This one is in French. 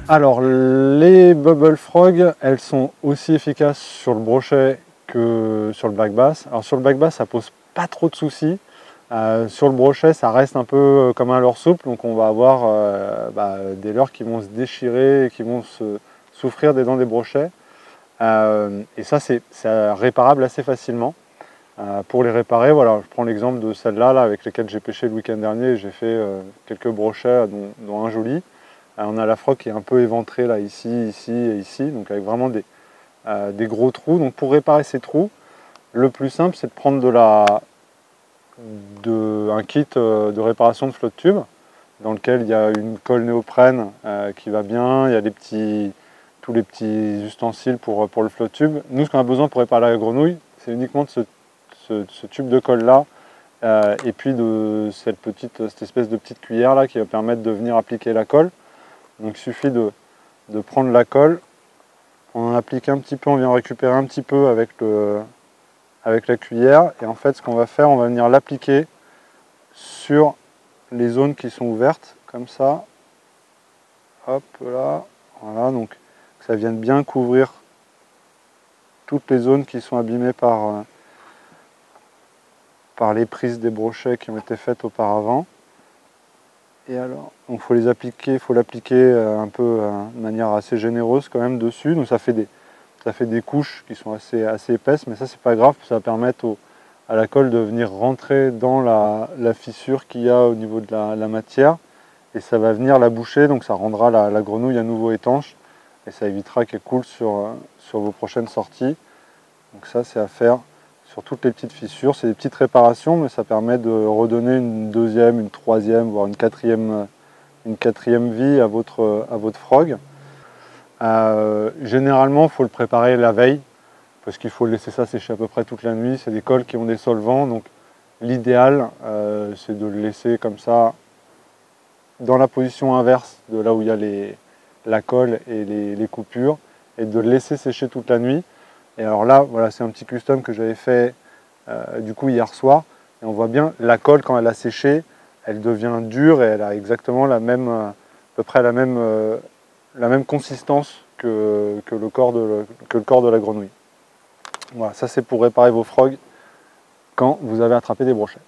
Alors, les bubble frog, elles sont aussi efficaces sur le brochet que sur le black bass. Alors sur le black bass, ça pose pas trop de soucis. Sur le brochet, ça reste un peu comme un leurre souple, donc on va avoir des leurres qui vont se déchirer et qui vont souffrir des dents des brochets. Et ça, c'est réparable assez facilement. Pour les réparer, voilà, je prends l'exemple de celle-là avec lesquelles j'ai pêché le week-end dernier. J'ai fait quelques brochets, dont un joli. On a la frog qui est un peu éventrée là, ici, ici et ici, donc avec vraiment des gros trous. Donc pour réparer ces trous, le plus simple c'est de prendre un kit de réparation de flotte tube dans lequel il y a une colle néoprène qui va bien, il y a tous les petits ustensiles pour le flotte tube. Nous, ce qu'on a besoin pour réparer la grenouille, c'est uniquement de ce tube de colle là et puis de cette espèce de petite cuillère là qui va permettre de venir appliquer la colle. Donc il suffit de prendre la colle, on en applique un petit peu, on vient récupérer un petit peu avec la cuillère, et en fait ce qu'on va faire, on va venir l'appliquer sur les zones qui sont ouvertes, comme ça, hop là, voilà, donc que ça vienne bien couvrir toutes les zones qui sont abîmées par les prises des brochets qui ont été faites auparavant. Et alors, donc faut l'appliquer un peu de manière assez généreuse quand même dessus. Donc ça fait des couches qui sont assez épaisses, mais ça c'est pas grave, ça va permettre à la colle de venir rentrer dans la fissure qu'il y a au niveau de la matière, et ça va venir la boucher, donc ça rendra la grenouille à nouveau étanche, et ça évitera qu'elle coule sur vos prochaines sorties. Donc ça c'est à faire sur toutes les petites fissures, c'est des petites réparations, mais ça permet de redonner une deuxième, une troisième, voire une quatrième vie à votre frog. Généralement, il faut le préparer la veille, parce qu'il faut laisser ça sécher à peu près toute la nuit. C'est des colles qui ont des solvants, donc l'idéal, c'est de le laisser comme ça, dans la position inverse de là où il y a la colle et les coupures, et de le laisser sécher toute la nuit. Et alors là, voilà, c'est un petit custom que j'avais fait du coup hier soir. Et on voit bien la colle, quand elle a séché, elle devient dure et elle a exactement à peu près la même consistance que le corps de la grenouille. Voilà, ça c'est pour réparer vos frogs quand vous avez attrapé des brochets.